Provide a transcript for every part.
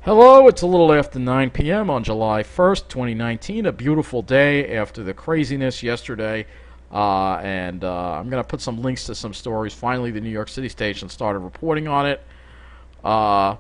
Hello, it's a little after 9 p.m. on July 1st, 2019, a beautiful day after the craziness yesterday. I'm going to put some links to some stories. Finally, the New York City station started reporting on it. Uh,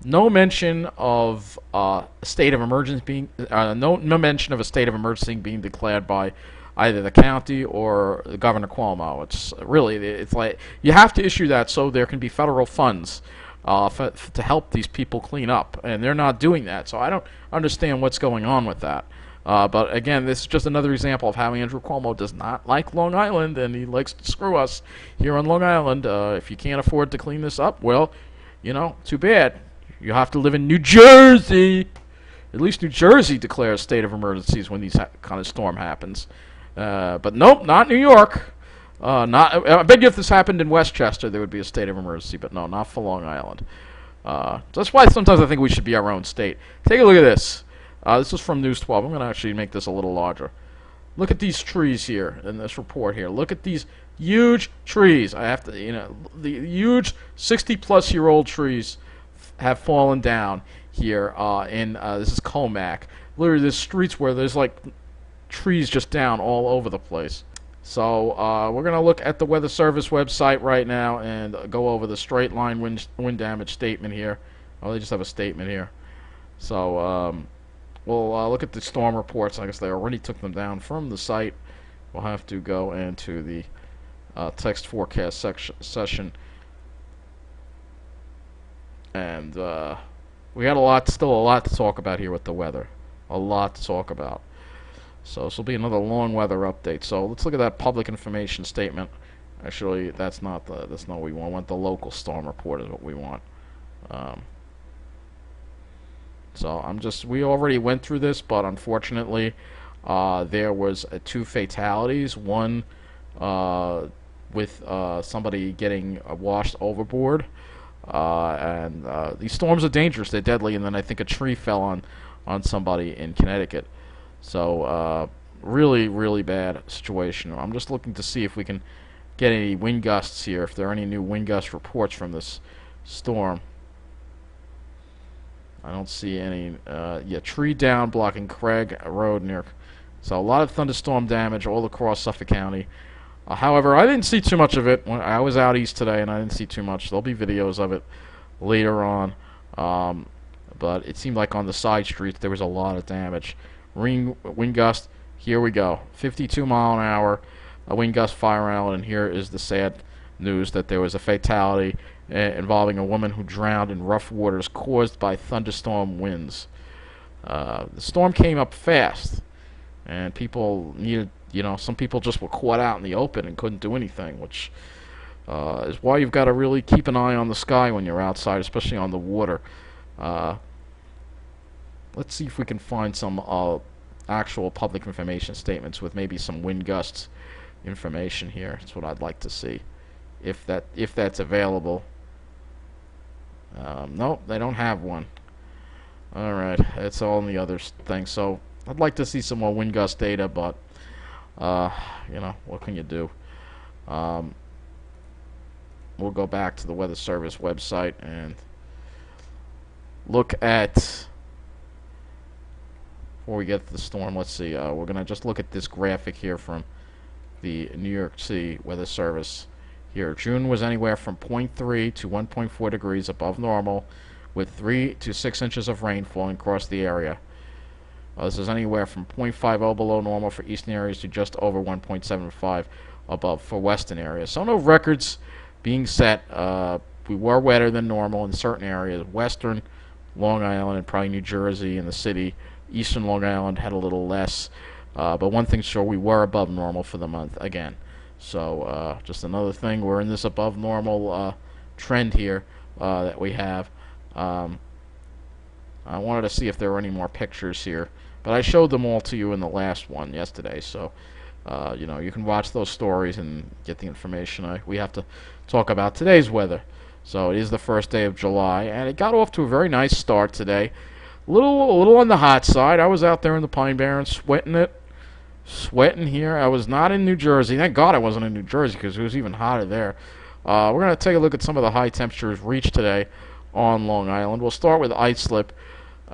no mention of a state of emergency no mention of a state of emergency being declared by either the county or Governor Cuomo. It's like you have to issue that so there can be federal funds to help these people clean up, and they're not doing that. So I don't understand what's going on with that. But again, this is just another example of how Andrew Cuomo does not like Long Island, and he likes to screw us here on Long Island. If you can't afford to clean this up, well, too bad. You have to live in New Jersey. At least New Jersey declares state of emergencies when these kind of storm happens. But nope, not New York. I bet you if this happened in Westchester, there would be a state of emergency. But no, not for Long Island. That's why sometimes I think we should be our own state. Take a look at this. This is from News 12. I'm going to actually make this a little larger. Look at these trees here in this report here. Look at these huge trees. The huge 60-plus-year-old trees have fallen down here this is Comac. Literally, there's streets where there's like trees just down all over the place. So we're going to look at the Weather Service website right now and go over the straight line wind damage statement here. Oh, they just have a statement here. So we'll look at the storm reports. I guess they already took them down from the site. We'll have to go into the text forecast session. And we got still a lot to talk about here with the weather. A lot to talk about. So this will be another long weather update. So let's look at that public information statement. Actually, that's not what we want. We want the local storm report is what we want. We already went through this, but unfortunately, there was two fatalities. One with somebody getting washed overboard. These storms are dangerous. They're deadly. And then I think a tree fell on somebody in Connecticut. So really, really bad situation. I'm just looking to see if we can get any wind gusts here, if there are any new wind gust reports from this storm. I don't see any. Tree down blocking Craig Road near. So a lot of thunderstorm damage all across Suffolk County. However, I didn't see too much of it. I was out east today, and I didn't see too much. There'll be videos of it later on. But it seemed like on the side streets there was a lot of damage. Wind gust, here we go. 52 mile an hour, a wind gust Fire Island, and here is the sad news that there was a fatality involving a woman who drowned in rough waters caused by thunderstorm winds. The storm came up fast, and people needed, some people just were caught out in the open and couldn't do anything, which is why you've got to really keep an eye on the sky when you're outside, especially on the water. Let's see if we can find some actual public information statements with maybe some wind gusts information here. That's what I'd like to see, if that's available. Nope, they don't have one. All right, it's all in the other thing. So I'd like to see some more wind gust data, but what can you do? We'll go back to the Weather Service website and look at. Before we get to the storm, let's see. We're going to just look at this graphic here from the New York City Weather Service. Here, June was anywhere from 0.3 to 1.4 degrees above normal, with 3 to 6 inches of rain falling across the area. This is anywhere from 0.50 below normal for eastern areas to just over 1.75 above for western areas. So no records being set. We were wetter than normal in certain areas. Western Long Island and probably New Jersey and the city. Eastern Long Island had a little less, but one thing's sure, we were above normal for the month again. So just another thing, we're in this above normal trend here that we have. I wanted to see if there were any more pictures here, but I showed them all to you in the last one yesterday. So you can watch those stories and get the information. We have to talk about today's weather. So it is the first day of July, and it got off to a very nice start today. A little on the hot side. I was out there in the Pine Barrens sweating here. I was not in New Jersey. Thank God I wasn't in New Jersey because it was even hotter there. We're going to take a look at some of the high temperatures reached today on Long Island. We'll start with Islip.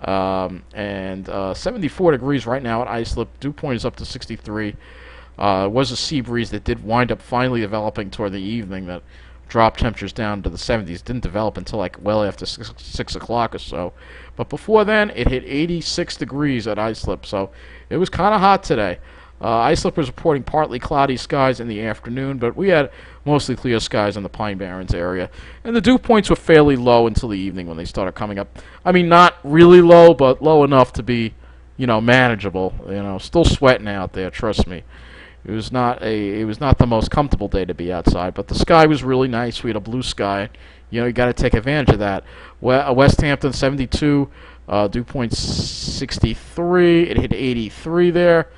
And 74 degrees right now at Islip. Dew point is up to 63. It was a sea breeze that did wind up finally developing toward the evening that dropped temperatures down to the 70s. Didn't develop until like well after 6 o'clock or so. But before then, it hit 86 degrees at Islip, so it was kind of hot today. Islip was reporting partly cloudy skies in the afternoon, but we had mostly clear skies in the Pine Barrens area. And the dew points were fairly low until the evening when they started coming up. I mean, not really low, but low enough to be, manageable. Still sweating out there, trust me. It was not the most comfortable day to be outside, but the sky was really nice. We had a blue sky. You got to take advantage of that. West Hampton 72, dew point 63. It hit 83 there.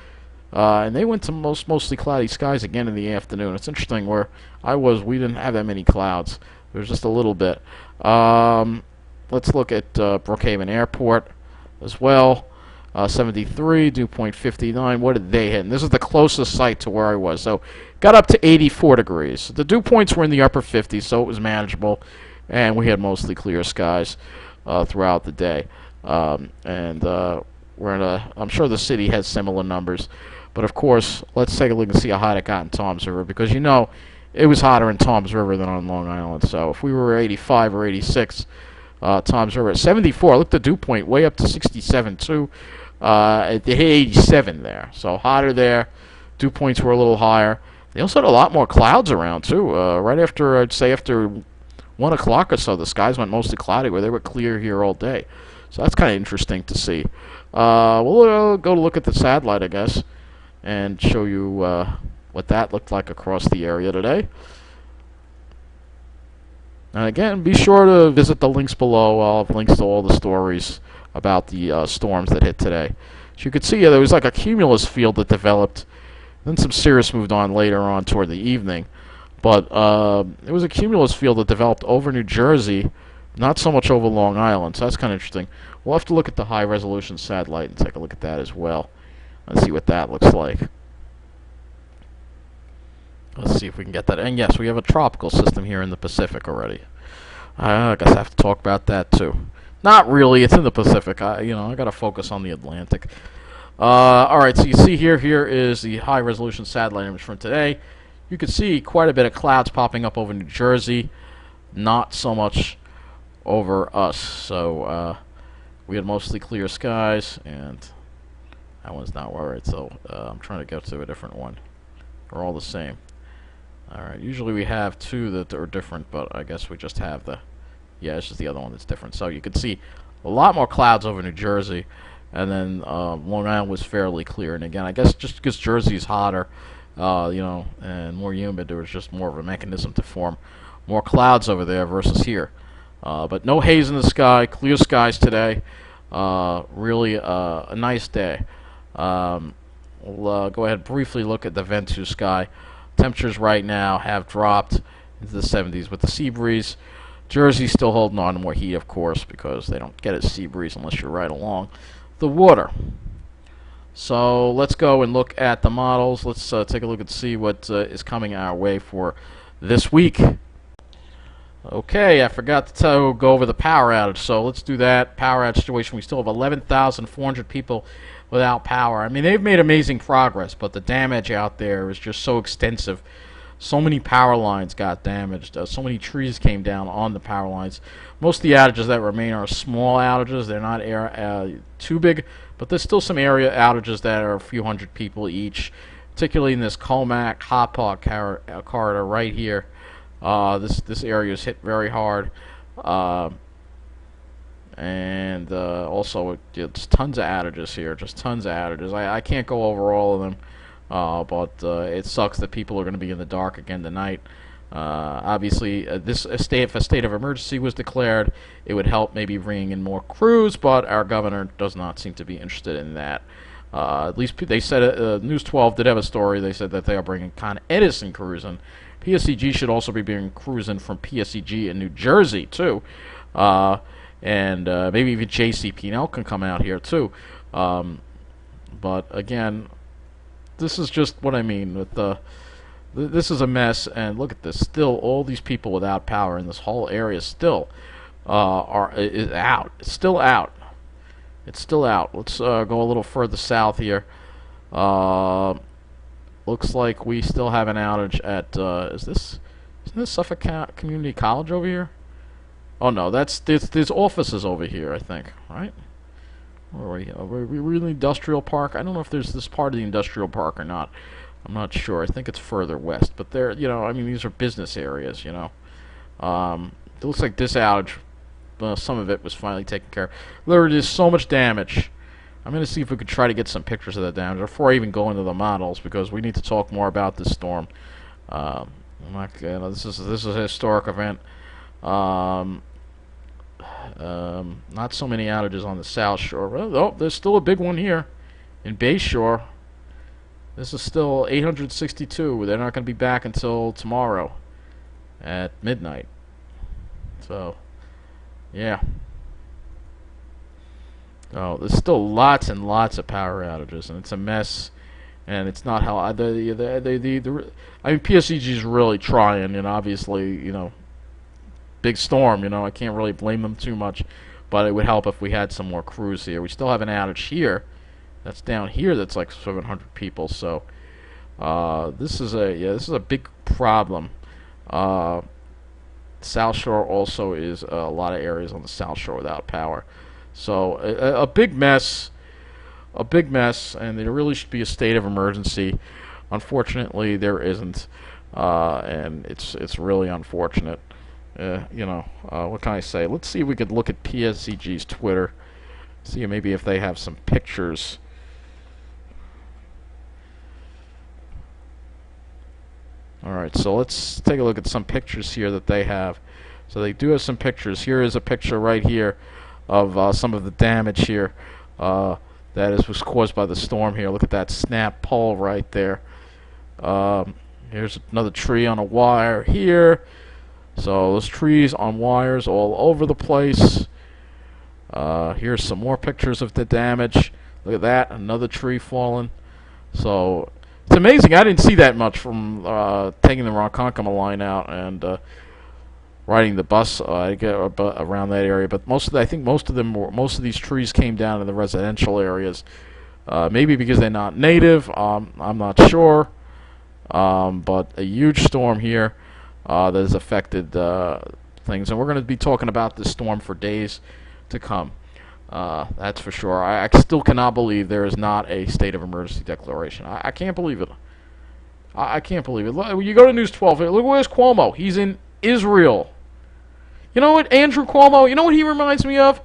And they went to mostly cloudy skies again in the afternoon. It's interesting where we didn't have that many clouds. There was just a little bit. Let's look at Brookhaven Airport as well. 73, dew point 59. What did they hit? And this is the closest site to where I was. So got up to 84 degrees. The dew points were in the upper 50s, so it was manageable. And we had mostly clear skies throughout the day. I'm sure the city has similar numbers. But of course, let's take a look and see how hot it got in Toms River, because it was hotter in Toms River than on Long Island. So if we were 85 or 86, Toms River at 74. Look, the dew point way up to 67 too. It hit 87 there, so hotter there. Dew points were a little higher. They also had a lot more clouds around too. Right after, I'd say after 1 o'clock or so, the skies went mostly cloudy, where they were clear here all day. So that's kind of interesting to see. We'll go to look at the satellite, I guess, and show you what that looked like across the area today. And again, be sure to visit the links below. I'll have links to all the stories about the storms that hit today. So you could see there was like a cumulus field that developed. Then some cirrus moved on later on toward the evening. But it was a cumulus field that developed over New Jersey, not so much over Long Island. So that's kind of interesting. We'll have to look at the high-resolution satellite and take a look at that as well. Let's see what that looks like. Let's see if we can get that. And yes, we have a tropical system here in the Pacific already. I guess I have to talk about that too. Not really. It's in the Pacific. I got to focus on the Atlantic. All right. So you see here is the high-resolution satellite image from today. You can see quite a bit of clouds popping up over New Jersey. Not so much over us. So we had mostly clear skies, and that one's not worried. So I'm trying to get to a different one. They're all the same. Alright, usually we have two that are different, but I guess we just have this is the other one that's different. So you can see a lot more clouds over New Jersey, and then Long Island was fairly clear. And again, I guess just because Jersey is hotter, and more humid, there was just more of a mechanism to form more clouds over there versus here. But no haze in the sky, clear skies today. Really a nice day. We'll go ahead and briefly look at the Ventus sky. Temperatures right now have dropped into the 70s with the sea breeze. Jersey's still holding on to more heat, of course, because they don't get a sea breeze unless you're right along the water. So let's go and look at the models. Let's take a look and see what is coming our way for this week. Okay, I forgot to go over the power outage, so let's do that. Power outage situation. We still have 11,400 people without power. I mean, they've made amazing progress, but the damage out there is just so extensive. So many power lines got damaged. So many trees came down on the power lines. Most of the outages that remain are small outages. They're not too big, but there's still some area outages that are a few hundred people each, particularly in this Comac Hopog corridor right here. This area is hit very hard. And also, it's tons of outages here, just tons of outages. I can't go over all of them, but it sucks that people are going to be in the dark again tonight. Obviously, if a state of emergency was declared, it would help maybe bring in more crews, but our governor does not seem to be interested in that. At least they said, News 12 did have a story. They said that they are bringing Con Edison crews in. PSEG should also be bringing crews in from PSEG in New Jersey, too. And maybe even JCP&L can come out here too. But again, this is just what I mean with this is a mess. And look at this, still all these people without power in this whole area still. is out. It's still out. It's still out. Let's go a little further south here. Uh, Looks like we still have an outage at. Isn't this Suffolk Community College over here? Oh no, there's offices over here, I think, right? Where are we? Are we really industrial park? I don't know if there's this part of the industrial park or not. I'm not sure. I think it's further west, but there, I mean, these are business areas, It looks like this outage, some of it was finally taken care of. There is so much damage. I'm going to see if we could try to get some pictures of the damage before I even go into the models, because we need to talk more about this storm. I'm not gonna, this is a historic event. Um, Not so many outages on the South Shore. Oh, there's still a big one here in Bay Shore. This is still 862. They're not going to be back until tomorrow at midnight. So, yeah. Oh, there's still lots and lots of power outages, and it's a mess. And it's not how I mean, PSEG is really trying, and obviously, big storm. I can't really blame them too much, but it would help if we had some more crews here. We still have an outage here. That's down here. That's like 700 people. So this is a big problem. South Shore also is a lot of areas on the South Shore without power. So a big mess. A big mess, and there really should be a state of emergency. Unfortunately, there isn't, and it's really unfortunate. What can I say? Let's see if we could look at PSEG's Twitter, see maybe if they have some pictures. All right, so let's take a look at some pictures here that they have. So they do have some pictures. Here is a picture right here of some of the damage here. Was caused by the storm here. Look at that snap pole right there. Here's another tree on a wire here. So those trees on wires all over the place. Here's some more pictures of the damage. Look at that, another tree falling. So it's amazing. I didn't see that much from taking the Ronkonkoma line out and riding the bus around that area, but I think most of these trees came down in the residential areas. Maybe because they're not native. I'm not sure. But a huge storm here that has affected things, and we're going to be talking about this storm for days to come. That's for sure. I still cannot believe there is not a state of emergency declaration. I can't believe it. I can't believe it. When you go to News 12, look, where's Cuomo? He's in Israel. You know what, Andrew Cuomo, you know what he reminds me of?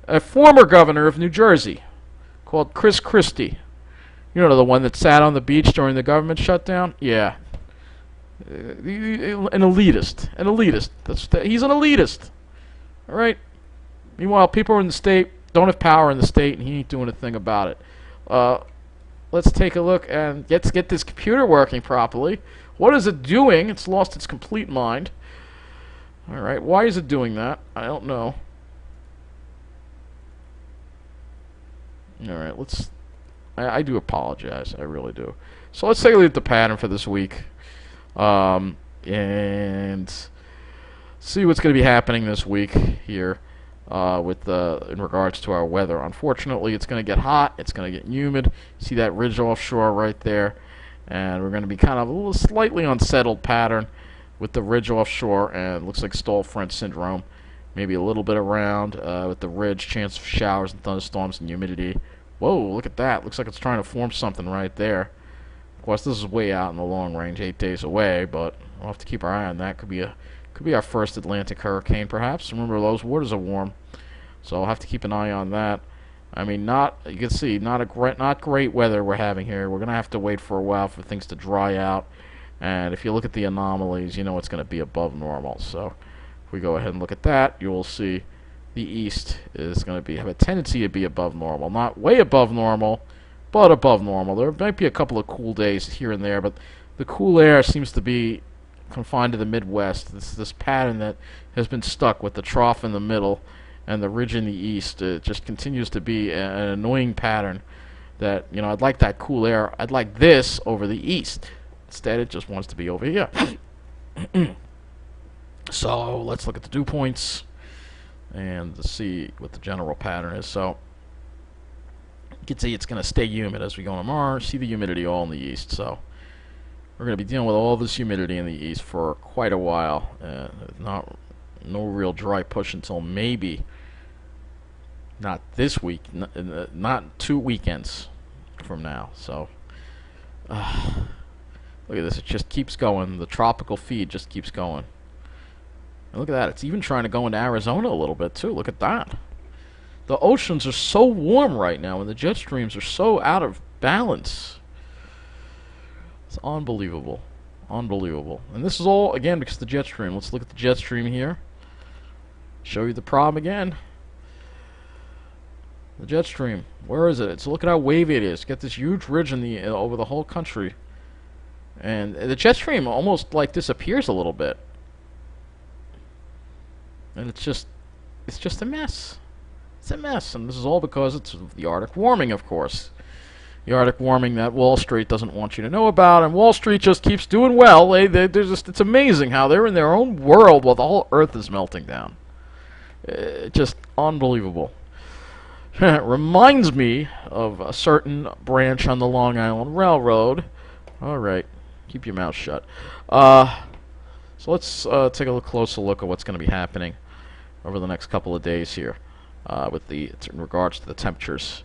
A former governor of New Jersey called Chris Christie. The one that sat on the beach during the government shutdown? Yeah. An elitist. He's an elitist. All right? Meanwhile, people in the state don't have power in the state, and he ain't doing a thing about it. Let's take a look and let's get this computer working properly. What is it doing? It's lost its complete mind. Alright, why is it doing that? I don't know. Alright, I do apologize. I really do. So let's take a look at the pattern for this week. And see what's going to be happening this week here in regards to our weather. Unfortunately, it's going to get hot. It's going to get humid. See that ridge offshore right there? And we're going to be kind of a little slightly unsettled pattern with the ridge offshore, and looks like stall front syndrome. Maybe a little bit around with the ridge, chance of showers and thunderstorms and humidity. Whoa, look at that. Looks like it's trying to form something right there. Of course, this is way out in the long range, 8 days away, but we'll have to keep our eye on that. Could be our first Atlantic hurricane, perhaps. Remember, those waters are warm, so I'll have to keep an eye on that. I mean, you can see, not great weather we're having here. We're going to have to wait for a while for things to dry out. And if you look at the anomalies, it's going to be above normal. So if we go ahead and look at that, you will see the east is going to have a tendency to be above normal. Not way above normal, but above normal. There might be a couple of cool days here and there, but the cool air seems to be confined to the Midwest. It's this pattern that has been stuck with the trough in the middle and the ridge in the east. It just continues to be an annoying pattern that, I'd like that cool air. I'd like this over the east. Instead, it just wants to be over here. So let's look at the dew points. and to see what the general pattern is. So you can see it's going to stay humid as we go tomorrow. See the humidity all in the east. So we're going to be dealing with all this humidity in the east for quite a while. No real dry push until maybe not this week, not 2 weekends from now. So look at this. It just keeps going. The tropical feed just keeps going. And look at that. It's even trying to go into Arizona a little bit, too. Look at that. The oceans are so warm right now, and the jet streams are so out of balance. It's unbelievable. Unbelievable. And this is all, again, because of the jet stream. Let's look at the jet stream here. Show you the problem again. The jet stream. Where is it? So look at how wavy it is. Get this huge ridge in the over the whole country. And the jet stream almost like disappears a little bit. And it's just a mess. It's a mess, and this is all because it's the Arctic warming, of course. The Arctic warming that Wall Street doesn't want you to know about, and Wall Street just keeps doing well. It's amazing how they're in their own world while the whole Earth is melting down. Just unbelievable. It reminds me of a certain branch on the Long Island Railroad. All right, keep your mouth shut. So let's take a closer look at what's going to be happening over the next couple of days here. In regards to the temperatures.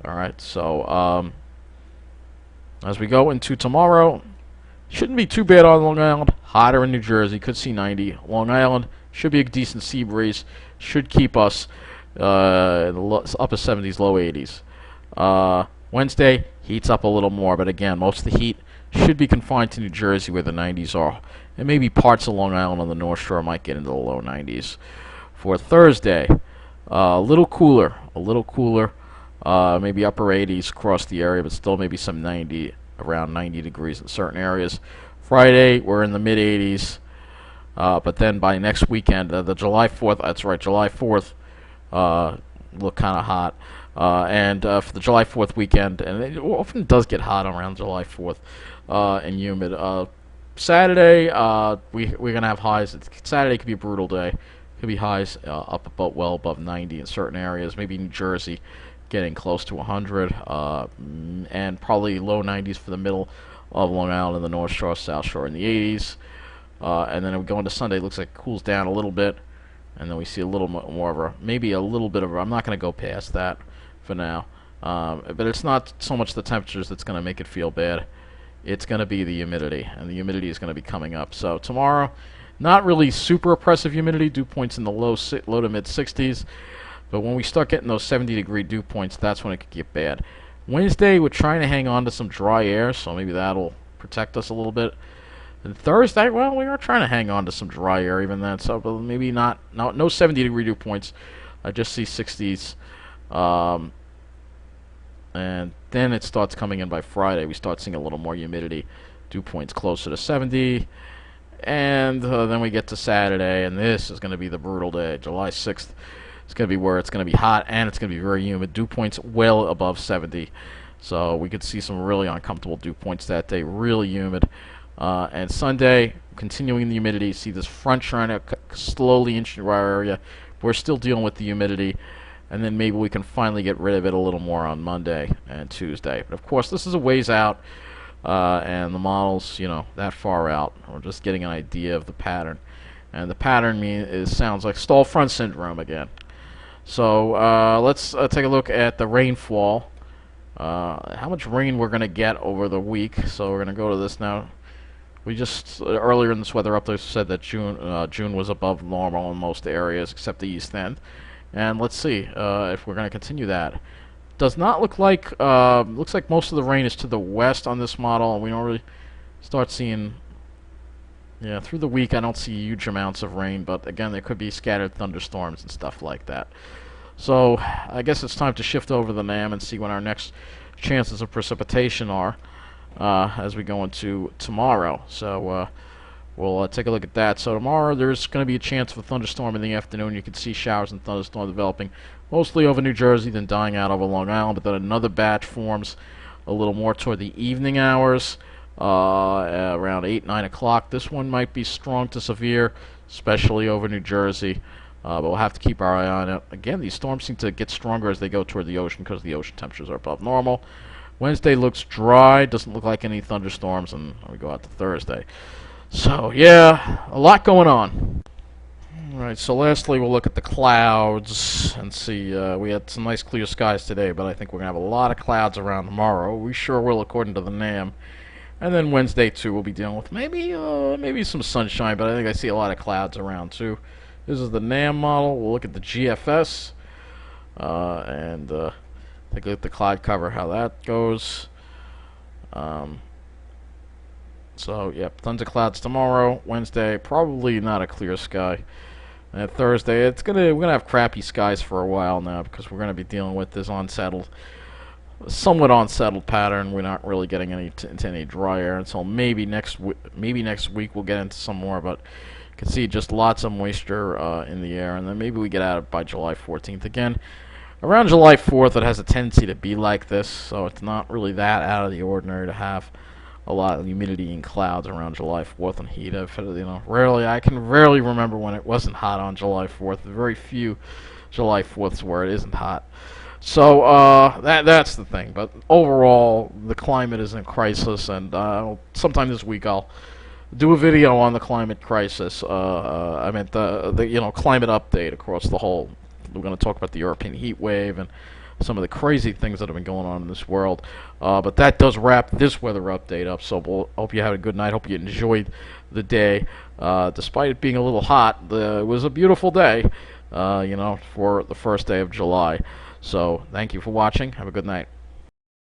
Alright, so as we go into tomorrow, shouldn't be too bad on Long Island. Hotter in New Jersey, could see 90. Long Island should be a decent sea breeze, should keep us in the upper 70s, low 80s. Wednesday heats up a little more, but again, most of the heat should be confined to New Jersey where the 90s are, and maybe parts of Long Island on the North Shore might get into the low 90s. For Thursday, a little cooler, maybe upper 80s across the area, but still maybe some around 90 degrees in certain areas. Friday, we're in the mid 80s, but then by next weekend, the July 4th, that's right, July 4th, look kind of hot. And for the July 4th weekend, and it often does get hot around July 4th and humid. Saturday, we're going to have highs. Saturday could be a brutal day. Could be highs up about well above 90 in certain areas. Maybe New Jersey getting close to 100, and probably low 90s for the middle of Long Island and the North Shore, South Shore in the 80s. And then we go into Sunday. It looks like it cools down a little bit, and then we see a little more of maybe a little bit of I'm not going to go past that for now. But it's not so much the temperatures that's going to make it feel bad. It's going to be the humidity, and the humidity is going to be coming up. So tomorrow, not really super oppressive humidity, dew points in the low to mid 60s. But when we start getting those 70-degree dew points, that's when it could get bad. Wednesday, we're trying to hang on to some dry air, so maybe that'll protect us a little bit. And Thursday, well, we are trying to hang on to some dry air even then, so but maybe no 70-degree dew points. I just see 60s. And then it starts coming in by Friday. We start seeing a little more humidity, dew points closer to 70. And then we get to Saturday, and this is going to be the brutal day. July 6th is going to be where it's going to be hot, and it's going to be very humid. Dew points well above 70. So we could see some really uncomfortable dew points that day, really humid. And Sunday, continuing the humidity, see this front trying to slowly inch into our area. We're still dealing with the humidity, and then maybe we can finally get rid of it a little more on Monday and Tuesday. But of course, this is a ways out. And the models, that far out. We're just getting an idea of the pattern. And the pattern sounds like stall front syndrome again. So let's take a look at the rainfall. How much rain we're going to get over the week. So we're going to go to this now. We just, earlier in this weather update, said that June was above normal in most areas except the East End. And let's see if we're going to continue that. Does not look like, looks like most of the rain is to the west on this model, and we don't really start seeing, through the week I don't see huge amounts of rain, but again, there could be scattered thunderstorms and stuff like that. So, I guess it's time to shift over the NAM and see when our next chances of precipitation are, as we go into tomorrow. So, we'll take a look at that. So tomorrow there's going to be a chance of a thunderstorm in the afternoon. You can see showers and thunderstorms developing mostly over New Jersey, then dying out over Long Island. But then another batch forms a little more toward the evening hours, around 8, 9 o'clock. This one might be strong to severe, especially over New Jersey. But we'll have to keep our eye on it. Again, these storms seem to get stronger as they go toward the ocean because the ocean temperatures are above normal. Wednesday looks dry, doesn't look like any thunderstorms, and we go out to Thursday. So, yeah, a lot going on. Alright, so lastly we'll look at the clouds and see, we had some nice clear skies today, but I think we're going to have a lot of clouds around tomorrow. We sure will, according to the NAM. And then Wednesday, too, we'll be dealing with maybe some sunshine, but I think I see a lot of clouds around, too. This is the NAM model. We'll look at the GFS, and take a look at the cloud cover, how that goes. So, yep, tons of clouds tomorrow. Wednesday, probably not a clear sky. And Thursday, we're gonna have crappy skies for a while now because we're gonna be dealing with this somewhat unsettled pattern. We're not really getting into any dry air until maybe next week we'll get into some more, but you can see just lots of moisture in the air, and then maybe we get out of it by July 14th again. Around July 4th, it has a tendency to be like this, so it's not really that out of the ordinary to have a lot of humidity and clouds around July 4th and heat. I can rarely remember when it wasn't hot on July 4th. Very few July 4ths where it isn't hot. So that's the thing. But overall, the climate is in crisis, and sometime this week I'll do a video on the climate crisis. I meant the climate update across the whole. We're going to talk about the European heat wave and some of the crazy things that have been going on in this world. But that does wrap this weather update up. So we'll hope you had a good night. Hope you enjoyed the day. Despite it being a little hot, it was a beautiful day, for the first day of July. So thank you for watching. Have a good night.